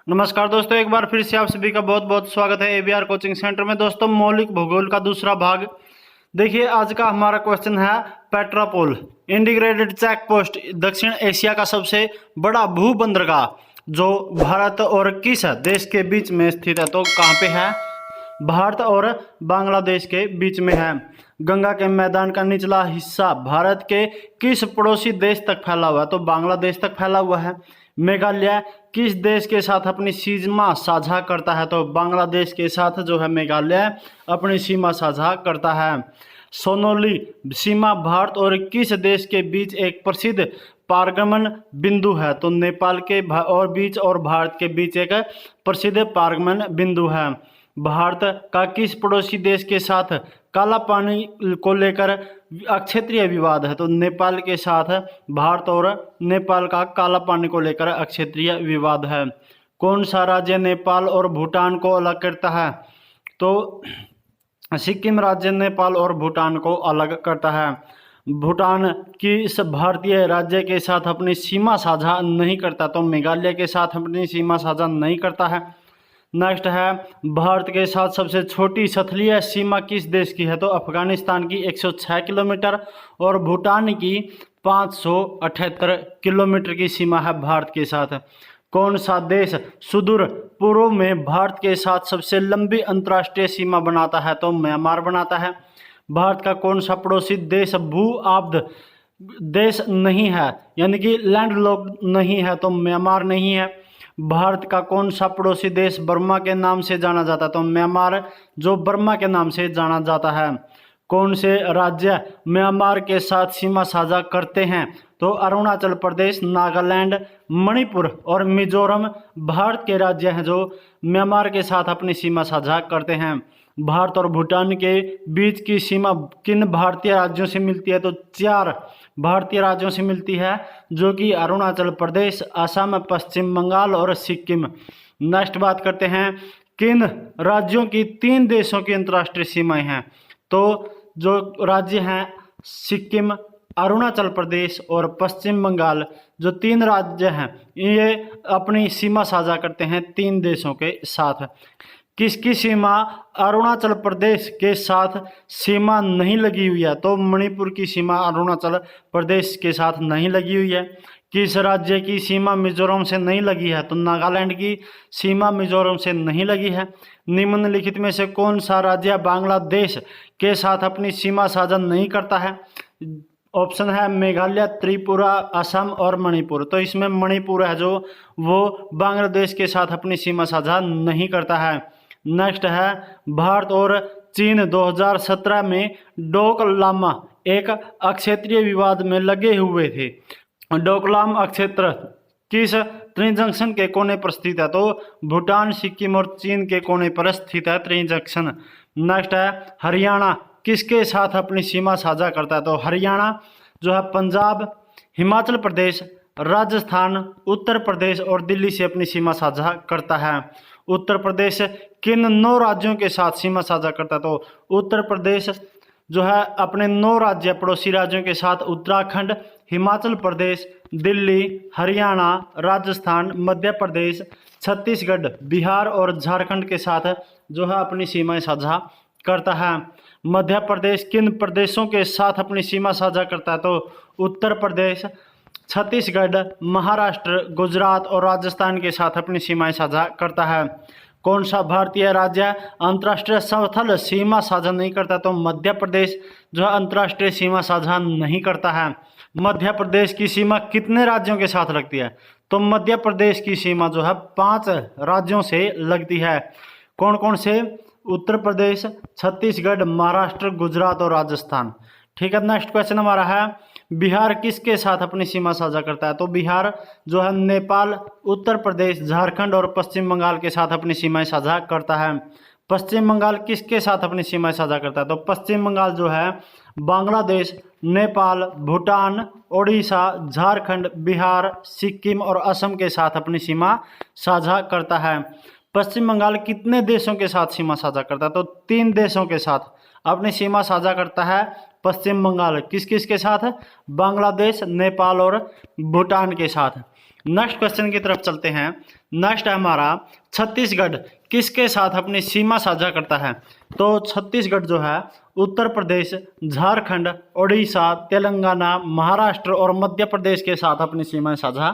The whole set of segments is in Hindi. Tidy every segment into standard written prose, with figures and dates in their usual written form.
नमस्कार दोस्तों, एक बार फिर से आप सभी का बहुत बहुत स्वागत है एबीआर कोचिंग सेंटर में। दोस्तों, मौलिक भूगोल का दूसरा भाग। देखिए, आज का हमारा क्वेश्चन है पेट्रापोल इंटीग्रेटेड चेक पोस्ट दक्षिण एशिया का सबसे बड़ा भू बंदरगाह जो भारत और किस देश के बीच में स्थित है। तो कहाँ पे है? भारत और बांग्लादेश के बीच में है। गंगा के मैदान का निचला हिस्सा भारत के किस पड़ोसी देश तक फैला हुआ है? तो बांग्लादेश तक फैला हुआ है। मेघालय किस देश के साथ अपनी सीमा साझा करता है? तो बांग्लादेश के साथ जो है मेघालय अपनी सीमा साझा करता है। सोनोली सीमा भारत और किस देश के बीच एक प्रसिद्ध पारगमन बिंदु है? तो नेपाल के बीच और भारत के बीच एक प्रसिद्ध पारगमन बिंदु है। भारत का किस पड़ोसी देश के साथ काला पानी को लेकर अक्षेत्रीय विवाद है? तो नेपाल के साथ भारत और नेपाल का काला पानी को लेकर अक्षेत्रीय विवाद है। कौन सा राज्य नेपाल और भूटान को अलग करता है? तो सिक्किम राज्य नेपाल और भूटान को अलग करता है। भूटान किस भारतीय राज्य के साथ अपनी सीमा साझा नहीं करता? तो मेघालय के साथ अपनी सीमा साझा नहीं करता है। नेक्स्ट है, भारत के साथ सबसे छोटी स्थलीय सीमा किस देश की है? तो अफगानिस्तान की 106 किलोमीटर और भूटान की 578 किलोमीटर की सीमा है भारत के साथ। कौन सा देश सुदूर पूर्व में भारत के साथ सबसे लंबी अंतर्राष्ट्रीय सीमा बनाता है? तो म्यांमार बनाता है। भारत का कौन सा पड़ोसी देश भू आब्द देश नहीं है, यानी कि लैंडलॉक्ड नहीं है? तो म्यांमार नहीं है। भारत का कौन सा पड़ोसी देश बर्मा के नाम से जाना जाता है? तो म्यांमार जो बर्मा के नाम से जाना जाता है। कौन से राज्य म्यांमार के साथ सीमा साझा करते हैं? तो अरुणाचल प्रदेश, नागालैंड, मणिपुर और मिजोरम भारत के राज्य हैं जो म्यांमार के साथ अपनी सीमा साझा करते हैं। भारत और भूटान के बीच की सीमा किन भारतीय राज्यों से मिलती है? तो 4 भारतीय राज्यों से मिलती है, जो कि अरुणाचल प्रदेश, असम, पश्चिम बंगाल और सिक्किम। नेक्स्ट बात करते हैं, किन राज्यों की 3 देशों की अंतर्राष्ट्रीय सीमाएं हैं? तो जो राज्य हैं सिक्किम, अरुणाचल प्रदेश और पश्चिम बंगाल, जो 3 राज्य हैं ये अपनी सीमा साझा करते हैं 3 देशों के साथ। किसकी सीमा अरुणाचल प्रदेश के साथ सीमा नहीं लगी हुई है? तो मणिपुर की सीमा अरुणाचल प्रदेश के साथ नहीं लगी हुई है। किस राज्य की सीमा मिजोरम से नहीं लगी है? तो नागालैंड की सीमा मिजोरम से नहीं लगी है। निम्नलिखित में से कौन सा राज्य बांग्लादेश के साथ अपनी सीमा साझा नहीं करता है? ऑप्शन है मेघालय, त्रिपुरा, असम और मणिपुर। तो इसमें मणिपुर है जो वो बांग्लादेश के साथ अपनी सीमा साझा नहीं करता है। नेक्स्ट है, भारत और चीन 2017 में डोकलाम एक अक्षेत्रीय विवाद में लगे हुए थे। डोकलाम अक्षेत्र किस त्रिजंक्शन के कोने पर स्थित है? तो भूटान, सिक्किम और चीन के कोने पर स्थित है त्रिजंक्शन। नेक्स्ट है, हरियाणा किसके साथ अपनी सीमा साझा करता है? तो हरियाणा जो है पंजाब, हिमाचल प्रदेश, राजस्थान, उत्तर प्रदेश और दिल्ली से अपनी सीमा साझा करता है। उत्तर प्रदेश किन 9 राज्यों के साथ सीमा साझा करता है? तो उत्तर प्रदेश जो है अपने 9 राज्य पड़ोसी राज्यों के साथ उत्तराखंड, हिमाचल प्रदेश, दिल्ली, हरियाणा, राजस्थान, मध्य प्रदेश, छत्तीसगढ़, बिहार और झारखंड के साथ जो है अपनी सीमाएं साझा करता है। मध्य प्रदेश किन प्रदेशों के साथ अपनी सीमा साझा करता है? तो उत्तर प्रदेश, छत्तीसगढ़, महाराष्ट्र, गुजरात और राजस्थान के साथ अपनी सीमाएं साझा करता है। कौन सा भारतीय राज्य अंतर्राष्ट्रीय स्थल सीमा साझा नहीं करता? तो मध्य प्रदेश जो है अंतर्राष्ट्रीय सीमा साझा नहीं करता है। मध्य प्रदेश की सीमा कितने राज्यों के साथ लगती है? तो मध्य प्रदेश की सीमा जो है 5 राज्यों से लगती है। कौन कौन से? उत्तर प्रदेश, छत्तीसगढ़, महाराष्ट्र, गुजरात और राजस्थान। ठीक है। नेक्स्ट क्वेश्चन हमारा है, बिहार किसके साथ अपनी सीमा साझा करता है? तो बिहार जो है नेपाल, उत्तर प्रदेश, झारखंड और पश्चिम बंगाल के साथ अपनी सीमाएं साझा करता है। पश्चिम बंगाल किसके साथ अपनी सीमाएं साझा करता है? तो पश्चिम बंगाल जो है बांग्लादेश, नेपाल, भूटान, ओडिशा, झारखंड, बिहार, सिक्किम और असम के साथ अपनी सीमा साझा करता है। पश्चिम बंगाल कितने देशों के साथ सीमा साझा करता है? तो 3 देशों के साथ अपनी सीमा साझा करता है पश्चिम बंगाल। किस किस के साथ? बांग्लादेश, नेपाल और भूटान के साथ। नेक्स्ट क्वेश्चन की तरफ चलते हैं। नेक्स्ट है हमारा छत्तीसगढ़ किसके साथ अपनी सीमा साझा करता है? तो छत्तीसगढ़ जो है उत्तर प्रदेश, झारखंड, ओडिशा, तेलंगाना, महाराष्ट्र और मध्य प्रदेश के साथ अपनी सीमाएं साझा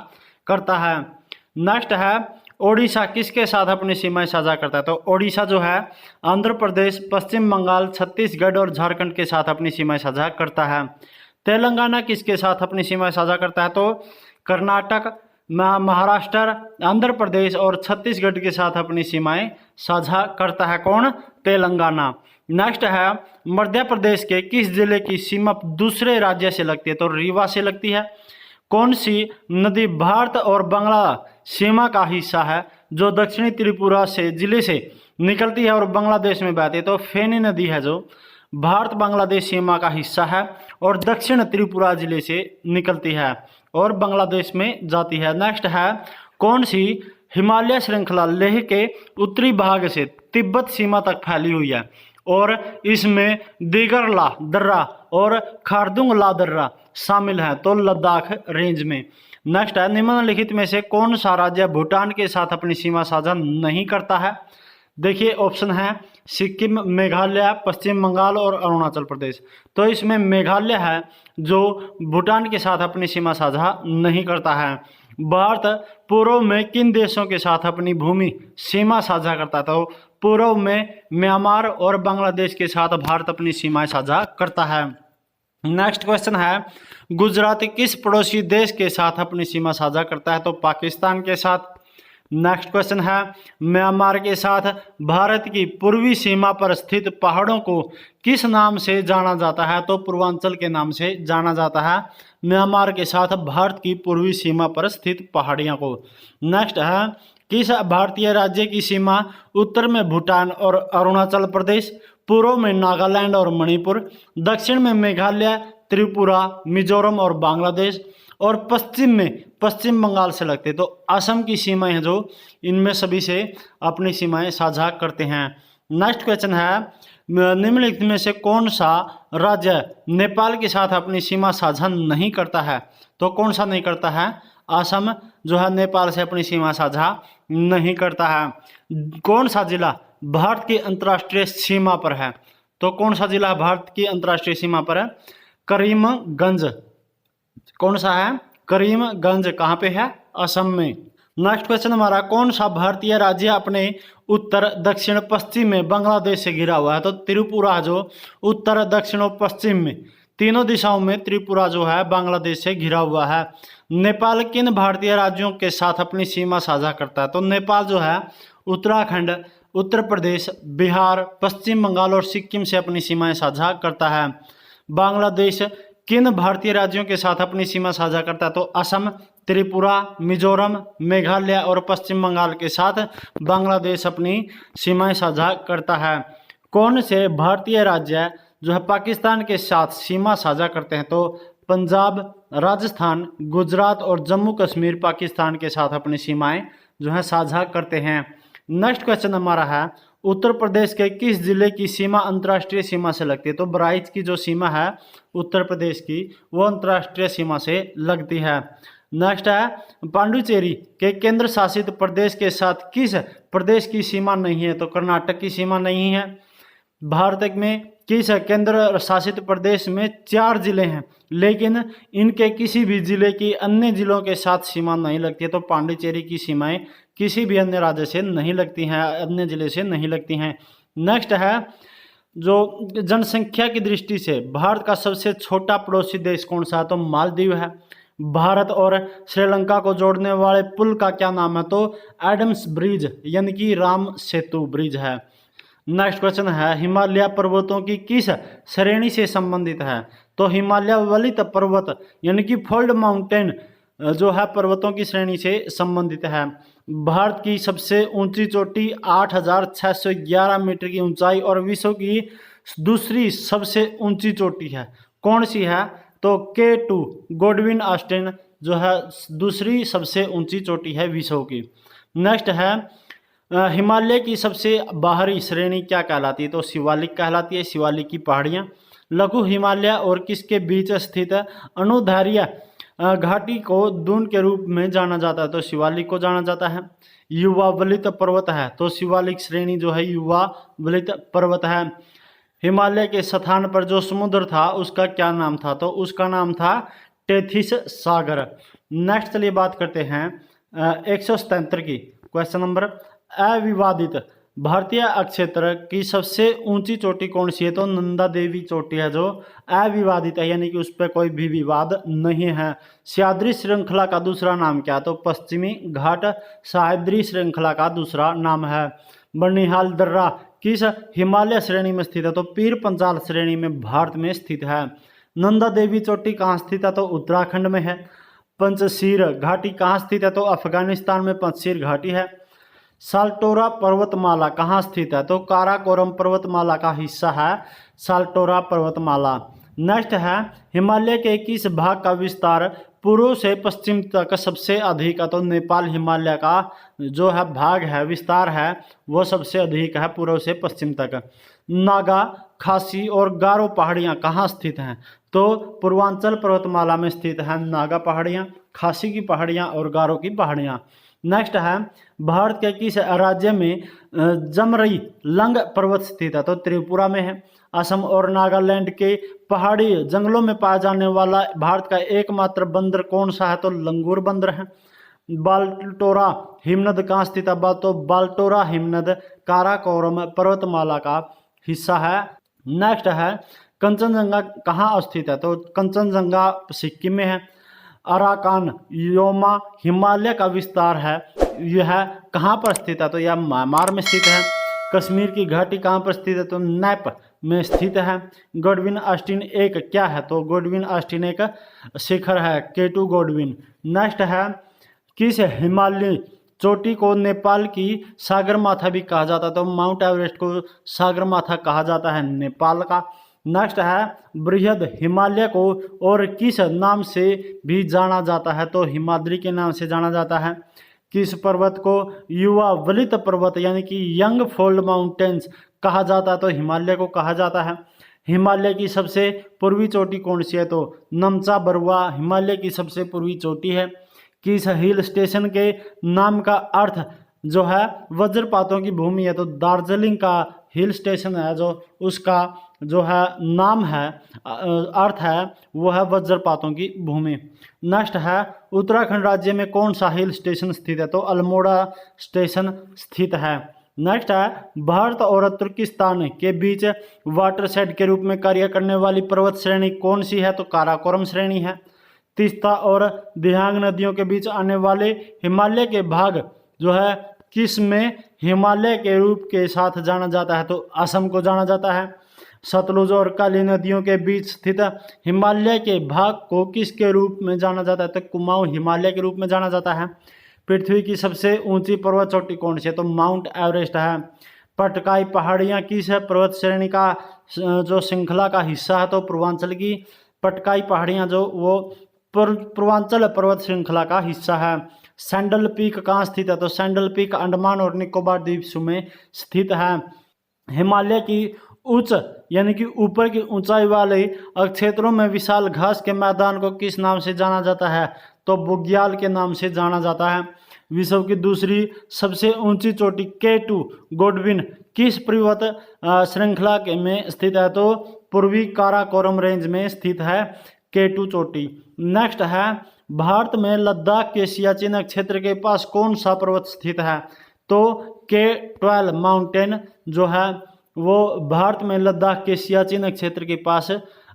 करता है। नेक्स्ट है ओडिशा किसके साथ अपनी सीमाएं साझा करता है? तो ओडिशा जो है आंध्र प्रदेश, पश्चिम बंगाल, छत्तीसगढ़ और झारखंड के साथ अपनी सीमाएं साझा करता है। तेलंगाना किसके साथ अपनी सीमाएं साझा करता है? तो कर्नाटक, महाराष्ट्र, आंध्र प्रदेश और छत्तीसगढ़ के साथ अपनी सीमाएं साझा करता है। कौन? तेलंगाना। नेक्स्ट है मध्य प्रदेश के किस जिले की सीमा दूसरे राज्य से लगती है? तो रीवा से लगती है। कौन सी नदी भारत और बांग्ला सीमा का हिस्सा है जो दक्षिणी त्रिपुरा से जिले से निकलती है और बांग्लादेश में बहती है? तो फेनी नदी है जो भारत बांग्लादेश सीमा का हिस्सा है और दक्षिण त्रिपुरा जिले से निकलती है और बांग्लादेश में जाती है। नेक्स्ट है कौन सी हिमालय श्रृंखला लेह के उत्तरी भाग से तिब्बत सीमा तक फैली हुई है और इसमें दिगरला दर्रा और खारदुंगला दर्रा शामिल है? तो लद्दाख रेंज में। नेक्स्ट है निम्नलिखित में से कौन सा राज्य भूटान के साथ अपनी सीमा साझा नहीं करता है? देखिए ऑप्शन है सिक्किम, मेघालय, पश्चिम बंगाल और अरुणाचल प्रदेश। तो इसमें मेघालय है जो भूटान के साथ अपनी सीमा साझा नहीं करता है। भारत पूर्व में किन देशों के साथ अपनी भूमि सीमा साझा करता था? तो पूर्व में म्यांमार और बांग्लादेश के साथ भारत अपनी सीमाएं साझा करता है। नेक्स्ट क्वेश्चन है गुजरात किस पड़ोसी देश के साथ अपनी सीमा साझा करता है? तो पाकिस्तान के साथ। नेक्स्ट क्वेश्चन है म्यांमार के साथ भारत की पूर्वी सीमा पर स्थित पहाड़ों को किस नाम से जाना जाता है? तो पूर्वांचल के नाम से जाना जाता है म्यांमार के साथ भारत की पूर्वी सीमा पर स्थित पहाड़ियों को। नेक्स्ट है किस भारतीय राज्य की सीमा उत्तर में भूटान और अरुणाचल प्रदेश, पूर्व में नागालैंड और मणिपुर, दक्षिण में मेघालय, त्रिपुरा, मिजोरम और बांग्लादेश और पश्चिम में पश्चिम बंगाल से लगते? तो असम की सीमाएं हैं जो इनमें सभी से अपनी सीमाएं साझा करते हैं। नेक्स्ट क्वेश्चन है निम्नलिखित में से कौन सा राज्य नेपाल के साथ अपनी सीमा साझा नहीं करता है? तो कौन सा नहीं करता है? असम जो है नेपाल से अपनी सीमा साझा नहीं करता है। कौन सा जिला भारत की अंतर्राष्ट्रीय सीमा पर है? तो कौन सा जिला भारत की अंतर्राष्ट्रीय सीमा पर है? करीमगंज। कौन सा है? करीमगंज। कहाँ पे है? असम में। नेक्स्ट क्वेश्चन हमारा कौन सा भारतीय राज्य अपने उत्तर, दक्षिण, पश्चिम में बांग्लादेश से घिरा हुआ है? तो त्रिपुरा जो उत्तर, दक्षिण और पश्चिम में तीनों दिशाओं में त्रिपुरा जो है बांग्लादेश से घिरा हुआ है। नेपाल किन भारतीय राज्यों के साथ अपनी सीमा साझा करता है? तो नेपाल जो है उत्तराखंड, उत्तर प्रदेश, बिहार, पश्चिम बंगाल और सिक्किम से अपनी सीमाएं साझा करता है। बांग्लादेश किन भारतीय राज्यों के साथ अपनी सीमा साझा करता है? तो असम, त्रिपुरा, मिजोरम, मेघालय और पश्चिम बंगाल के साथ बांग्लादेश अपनी सीमाएं साझा करता है। कौन से भारतीय राज्य जो है पाकिस्तान के साथ सीमा साझा करते हैं? तो पंजाब, राजस्थान, गुजरात और जम्मू कश्मीर पाकिस्तान के साथ अपनी सीमाएं जो है साझा करते हैं। नेक्स्ट क्वेश्चन हमारा है उत्तर प्रदेश के किस जिले की सीमा अंतर्राष्ट्रीय सीमा से लगती है? तो बहराइच की जो सीमा है उत्तर प्रदेश की वो अंतर्राष्ट्रीय सीमा से लगती है। नेक्स्ट है पांडुचेरी के केंद्र शासित प्रदेश के साथ किस प्रदेश की सीमा नहीं है? तो कर्नाटक की सीमा नहीं है। भारत में किस केंद्र शासित प्रदेश में 4 जिले हैं लेकिन इनके किसी भी जिले की अन्य जिलों के साथ सीमा नहीं लगती है? तो पांडिचेरी की सीमाएं किसी भी अन्य राज्य से नहीं लगती हैं, अन्य जिले से नहीं लगती हैं। नेक्स्ट है जो जनसंख्या की दृष्टि से भारत का सबसे छोटा पड़ोसी देश कौन सा है? तो मालदीव है। भारत और श्रीलंका को जोड़ने वाले पुल का क्या नाम है? तो एडम्स ब्रिज यानी कि राम सेतु ब्रिज है। नेक्स्ट क्वेश्चन है हिमालय पर्वतों की किस श्रेणी से संबंधित है? तो हिमालय वलित पर्वत यानी कि फोल्ड माउंटेन जो है पर्वतों की श्रेणी से संबंधित है। भारत की सबसे ऊंची चोटी 8,611 मीटर की ऊंचाई और विश्व की दूसरी सबसे ऊंची चोटी है। कौन सी है? तो K2 गोडविन ऑस्टिन जो है दूसरी सबसे ऊंची चोटी है विश्व की। नेक्स्ट है हिमालय की सबसे बाहरी श्रेणी क्या कहलाती है? तो शिवालिक कहलाती है, शिवालिक की पहाड़ियाँ। लघु हिमालय और किसके बीच स्थित अनुधार्य घाटी को दून के रूप में जाना जाता है तो शिवालिक को जाना जाता है। युवा वलित पर्वत है तो शिवालिक श्रेणी जो है युवा वलित पर्वत है। हिमालय के स्थान पर जो समुद्र था उसका क्या नाम था, तो उसका नाम था टेथिस सागर। नेक्स्ट चलिए बात करते हैं 177 की। क्वेश्चन नंबर अविवादित भारतीय अक्षेत्र की सबसे ऊंची चोटी कौन सी है, तो नंदा देवी चोटी है जो अविवादित है, यानी कि उस पर कोई भी विवाद नहीं है। सह्याद्री श्रृंखला का दूसरा नाम क्या है, तो पश्चिमी घाट सह्याद्री श्रृंखला का दूसरा नाम है। बनिहाल दर्रा किस हिमालय श्रेणी में स्थित है, तो पीर पंजाल श्रेणी में भारत में स्थित है। नंदा देवी चोटी कहाँ स्थित है, तो उत्तराखंड में है। पंचशीर घाटी कहाँ स्थित है, तो अफगानिस्तान में पंचशीर घाटी है। साल्टोरा पर्वतमाला कहाँ स्थित है, तो काराकोरम पर्वतमाला का हिस्सा है साल्टोरा पर्वतमाला। नेक्स्ट है हिमालय के किस भाग का विस्तार पूर्व से पश्चिम तक सबसे अधिक है, तो नेपाल हिमालय का जो है भाग है विस्तार है वो सबसे अधिक है पूर्व से पश्चिम तक। नागा खासी और गारो पहाड़ियाँ कहाँ स्थित हैं, तो पूर्वांचल पर्वतमाला में स्थित है नागा पहाड़ियाँ, खासी की पहाड़ियाँ और गारो की पहाड़ियाँ। नेक्स्ट है भारत के किस राज्य में जमरई लंग पर्वत स्थित है, तो त्रिपुरा में है। असम और नागालैंड के पहाड़ी जंगलों में पाया जाने वाला भारत का एकमात्र बंदर कौन सा है, तो लंगूर बंदर है। बाल्टोरा हिमनद कहाँ स्थित है, तो बाल्टोरा हिमनद काराकोरम पर्वतमाला का हिस्सा है। नेक्स्ट है कंचनजंगा कहाँ स्थित है, तो कंचनजंगा सिक्किम में है। अराकान योमा हिमालय का विस्तार है, यह कहाँ पर स्थित है, तो यह म्यांमार में स्थित है। कश्मीर की घाटी कहाँ पर स्थित है, तो नैप में स्थित है। गोडविन ऑस्टिन एक क्या है, तो गोडविन ऑस्टिन एक शिखर है, केटू गोडविन। नेक्स्ट है किस हिमालय चोटी को नेपाल की सागरमाथा भी कहा जाता है, तो माउंट एवरेस्ट को सागरमाथा कहा जाता है नेपाल का। नेक्स्ट है बृहद हिमालय को और किस नाम से भी जाना जाता है, तो हिमाद्री के नाम से जाना जाता है। किस पर्वत को युवा वलित पर्वत यानी कि यंग फोल्ड माउंटेन्स कहा जाता है, तो हिमालय को कहा जाता है। हिमालय की सबसे पूर्वी चोटी कौन सी है, तो नमचा बरुआ हिमालय की सबसे पूर्वी चोटी है। किस हिल स्टेशन के नाम का अर्थ जो है वज्रपातों की भूमि है, तो दार्जिलिंग का हिल स्टेशन है जो उसका जो है नाम है अर्थ है वो है वज्रपातों की भूमि। नेक्स्ट है उत्तराखंड राज्य में कौन सा हिल स्टेशन स्थित है, तो अल्मोड़ा स्टेशन स्थित है। नेक्स्ट है भारत और तुर्किस्तान के बीच वाटरशेड के रूप में कार्य करने वाली पर्वत श्रेणी कौन सी है, तो काराकोरम श्रेणी है। तीस्ता और दिहांग नदियों के बीच आने वाले हिमालय के भाग जो है किस में हिमालय के रूप के साथ जाना जाता है, तो असम को जाना जाता है। सतलुज और काली नदियों के बीच स्थित हिमालय के भाग को किसके रूप में जाना जाता है, तो कुमाऊं हिमालय के रूप में जाना जाता है। पृथ्वी की सबसे ऊंची पर्वत चोटी कौन सी है, तो माउंट एवरेस्ट है। पटकाई पहाड़ियाँ किस है पर्वत श्रेणी का जो श्रृंखला का हिस्सा है, तो पूर्वांचल की पटकाई पहाड़ियाँ जो वो पूर्वांचल पर्वत श्रृंखला का हिस्सा है। सैंडल पीक कहाँ स्थित है, तो सैंडल पीक अंडमान और निकोबार द्वीप समूह में स्थित है। हिमालय की उच्च यानी कि ऊपर की ऊंचाई वाले क्षेत्रों में विशाल घास के मैदान को किस नाम से जाना जाता है, तो बुग्याल के नाम से जाना जाता है। विश्व की दूसरी सबसे ऊंची चोटी K2 गोडविन किस पर्वत श्रृंखला के में स्थित है, तो पूर्वी काराकोरम रेंज में स्थित है K2 चोटी। नेक्स्ट है भारत में लद्दाख के सियाचिन क्षेत्र के पास कौन सा पर्वत स्थित है, तो K12 माउंटेन जो है वो भारत में लद्दाख के सियाचिन क्षेत्र के पास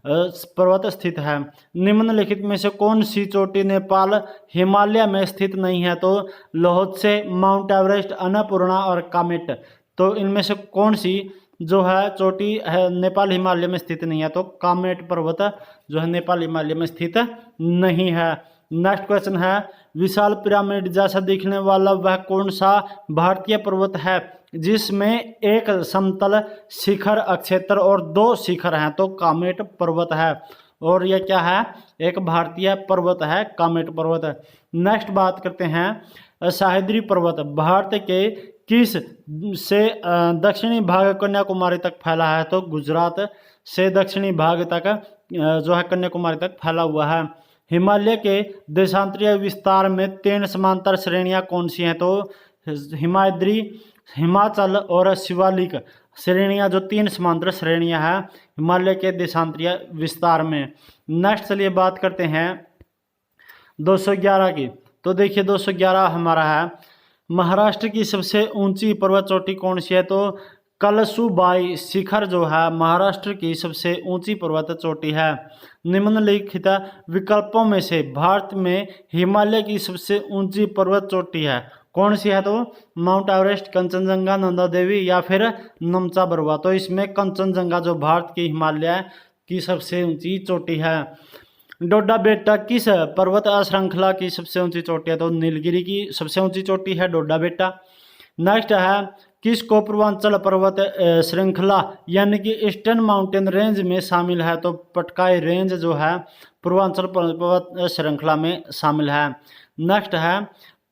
पर्वत स्थित है। निम्नलिखित में से कौन सी चोटी नेपाल हिमालय में स्थित नहीं है, तो लोहोत्से, माउंट एवरेस्ट, अन्नपूर्णा और कामेट। तो इनमें से कौन सी जो है चोटी है नेपाल हिमालय में स्थित नहीं है, तो कामेट पर्वत जो है नेपाल हिमालय में स्थित नहीं है। नेक्स्ट क्वेश्चन है विशाल पिरामिड जैसा दिखने वाला वह कौन सा भारतीय पर्वत है जिसमें एक समतल शिखर क्षेत्र और 2 शिखर हैं, तो कामेट पर्वत है। और यह क्या है, एक भारतीय पर्वत है कामेट पर्वत। नेक्स्ट बात करते हैं सह्याद्री पर्वत भारत के किस से दक्षिणी भाग कन्याकुमारी तक फैला है, तो गुजरात से दक्षिणी भाग तक जो है कन्याकुमारी तक फैला हुआ है। हिमालय के देशांतरीय विस्तार में 3 समांतर श्रेणियां कौन सी हैं? तो हिमाद्री, हिमाचल और शिवालिक श्रेणियां, जो 3 समांतर श्रेणियां हैं हिमालय के देशांतरीय विस्तार में। नेक्स्ट चलिए बात करते हैं 211 की। तो देखिए 211 हमारा है, महाराष्ट्र की सबसे ऊंची पर्वत चोटी कौन सी है? तो कलसुबाई शिखर जो है महाराष्ट्र की सबसे ऊंची पर्वत चोटी है। निम्नलिखित विकल्पों में से भारत में हिमालय की सबसे ऊंची पर्वत चोटी है कौन सी है? तो माउंट एवरेस्ट, कंचनजंगा, नंदा देवी या फिर नमचा बरुआ। तो इसमें कंचनजंगा जो भारत की हिमालय की सबसे ऊंची चोटी है। डोडा बेटा किस पर्वत श्रृंखला की सबसे ऊंची चोटी है? तो नीलगिरी की सबसे ऊंची चोटी है डोडा बेटा। नेक्स्ट है, किसको पूर्वांचल पर्वत श्रृंखला यानी कि ईस्टर्न माउंटेन रेंज में शामिल है? तो पटकाई रेंज जो है पूर्वांचल पर्वत श्रृंखला में शामिल है। नेक्स्ट है,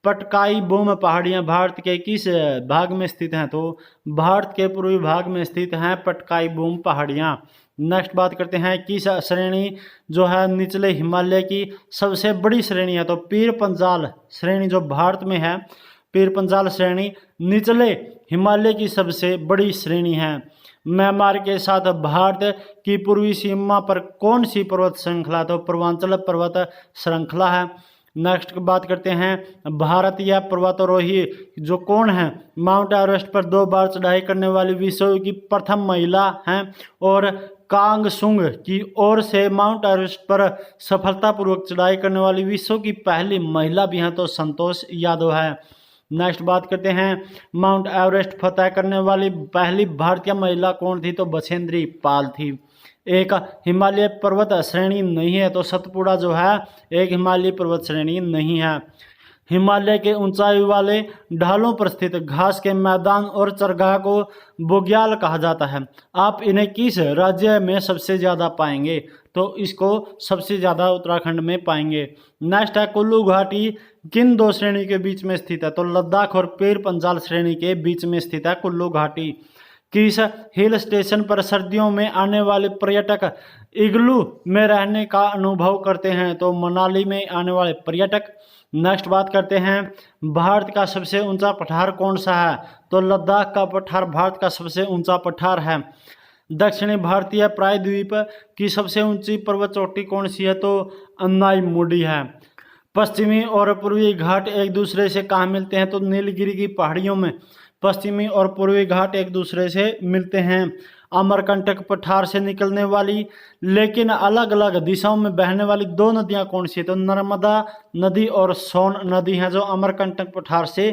पटकाई बूम पहाड़ियां भारत के किस भाग में स्थित हैं? तो भारत के पूर्वी भाग में स्थित हैं पटकाई बूम पहाड़ियां। नेक्स्ट बात करते हैं, किस श्रेणी जो है निचले हिमालय की सबसे बड़ी श्रेणी है? तो पीर पंजाल श्रेणी जो भारत में है, पीर पंजाल श्रेणी निचले हिमालय की सबसे बड़ी श्रेणी है। म्यांमार के साथ भारत की पूर्वी सीमा पर कौन सी पर्वत श्रृंखला? तो पूर्वांचल पर्वत श्रृंखला है। नेक्स्ट बात करते हैं, भारत या पर्वतारोही जो कौन है माउंट एवरेस्ट पर 2 बार चढ़ाई करने वाली विश्व की प्रथम महिला हैं और कांगसुंग की ओर से माउंट एवरेस्ट पर सफलतापूर्वक चढ़ाई करने वाली विश्व की पहली महिला भी हैं? तो संतोष यादव है। नेक्स्ट बात करते हैं, माउंट एवरेस्ट फतह करने वाली पहली भारतीय महिला कौन थी? तो बछेंद्री पाल थी। एक हिमालय पर्वत श्रेणी नहीं है, तो सतपुड़ा जो है एक हिमालय पर्वत श्रेणी नहीं है। हिमालय के ऊंचाई वाले ढालों पर स्थित घास के मैदान और चरगाह को बुग्याल कहा जाता है। आप इन्हें किस राज्य में सबसे ज़्यादा पाएंगे? तो इसको सबसे ज़्यादा उत्तराखंड में पाएंगे। नेक्स्ट है, कुल्लू घाटी किन 2 श्रेणी के बीच में स्थित है? तो लद्दाख और पीर पंजाल श्रेणी के बीच में स्थित है कुल्लू घाटी। किस हिल स्टेशन पर सर्दियों में आने वाले पर्यटक इग्लू में रहने का अनुभव करते हैं? तो मनाली में आने वाले पर्यटक। नेक्स्ट बात करते हैं, भारत का सबसे ऊंचा पठार कौन सा है? तो लद्दाख का पठार भारत का सबसे ऊंचा पठार है। दक्षिणी भारतीय प्रायद्वीप की सबसे ऊंची पर्वत चोटी कौन सी है? तो अन्नाईमुडी है। पश्चिमी और पूर्वी घाट एक दूसरे से कहाँ मिलते हैं? तो नीलगिरी की पहाड़ियों में पश्चिमी और पूर्वी घाट एक दूसरे से मिलते हैं। अमरकंटक पठार से निकलने वाली लेकिन अलग अलग दिशाओं में बहने वाली 2 नदियां कौन सी है? तो नर्मदा नदी और सोन नदी हैं जो अमरकंटक पठार से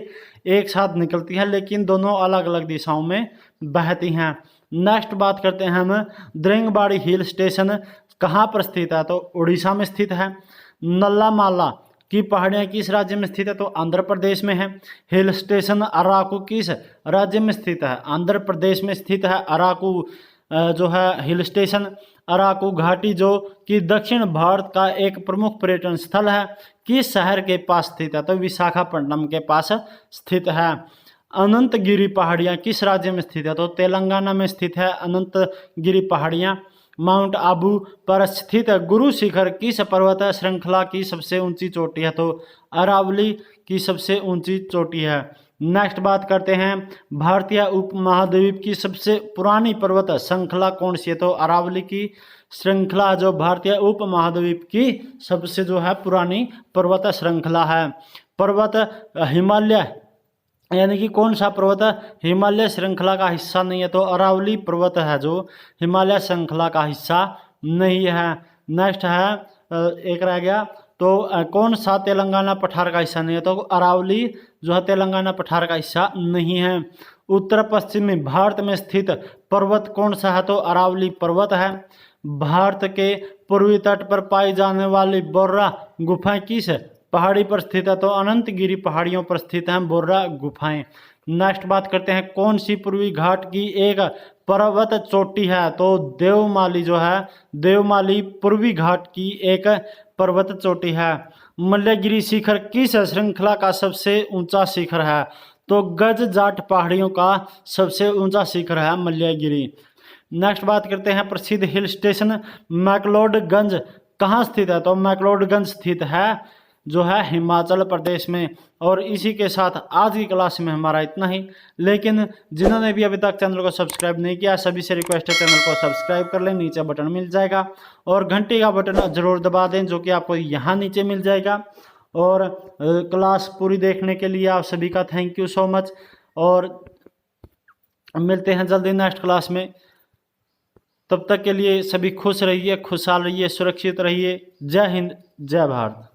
एक साथ निकलती है लेकिन दोनों अलग अलग दिशाओं में बहती हैं। नेक्स्ट बात करते हैं हम, द्रेंगबाड़ी हिल स्टेशन कहाँ पर स्थित है? तो उड़ीसा में स्थित है। नल्लामाला की पहाड़ियाँ किस राज्य में स्थित है? तो आंध्र प्रदेश में है। हिल स्टेशन अराकू किस राज्य में स्थित है? आंध्र प्रदेश में स्थित है अराकू जो है हिल स्टेशन। अराकू घाटी जो कि दक्षिण भारत का एक प्रमुख पर्यटन स्थल है किस शहर के पास स्थित है? तो विशाखापट्टनम के पास स्थित है। अनंतगिरी पहाड़ियाँ किस राज्य में स्थित है? तो तेलंगाना में स्थित है अनंतगिरी पहाड़ियाँ। माउंट आबू पर स्थित गुरु शिखर किस पर्वत श्रृंखला की सबसे ऊंची चोटी है? तो अरावली की सबसे ऊंची चोटी है। नेक्स्ट बात करते हैं, भारतीय उपमहाद्वीप की सबसे पुरानी पर्वत श्रृंखला कौन सी है? तो अरावली की श्रृंखला जो भारतीय उपमहाद्वीप की सबसे जो है पुरानी पर्वत श्रृंखला है। पर्वत हिमालय यानी कि कौन सा पर्वत हिमालय श्रृंखला का हिस्सा नहीं है? तो अरावली पर्वत है जो हिमालय श्रृंखला का हिस्सा नहीं है। नेक्स्ट है, एक रह गया, तो कौन सा तेलंगाना पठार का हिस्सा नहीं है? तो अरावली जो है तेलंगाना पठार का हिस्सा नहीं है। उत्तर पश्चिमी भारत में स्थित पर्वत कौन सा है? तो अरावली पर्वत है। भारत के पूर्वी तट पर पाई जाने वाली बोर्रा गुफाएं किस पहाड़ी पर स्थित है? तो अनंतगिरी पहाड़ियों पर स्थित हैं बोर्रा गुफाएं। नेक्स्ट बात करते हैं, कौन सी पूर्वी घाट की एक पर्वत चोटी है? तो देवमाली जो है देवमाली पूर्वी घाट की एक पर्वत चोटी है। मल्लगिरी शिखर किस श्रृंखला का सबसे ऊंचा शिखर है? तो गज जाट पहाड़ियों का सबसे ऊंचा शिखर है मल्लगिरी। नेक्स्ट बात करते हैं, प्रसिद्ध हिल स्टेशन मैक्लोडगंज कहाँ स्थित है, तो मैक्लोडगंज स्थित है, जो है हिमाचल प्रदेश में। और इसी के साथ आज की क्लास में हमारा इतना ही। लेकिन जिन्होंने भी अभी तक चैनल को सब्सक्राइब नहीं किया, सभी से रिक्वेस्ट है चैनल को सब्सक्राइब कर लें, नीचे बटन मिल जाएगा और घंटी का बटन जरूर दबा दें, जो कि आपको यहाँ नीचे मिल जाएगा। और क्लास पूरी देखने के लिए आप सभी का थैंक यू सो मच, और मिलते हैं जल्दी नेक्स्ट क्लास में। तब तक के लिए सभी खुश रहिए, खुशहाल रहिए, सुरक्षित रहिए। जय हिंद, जय भारत।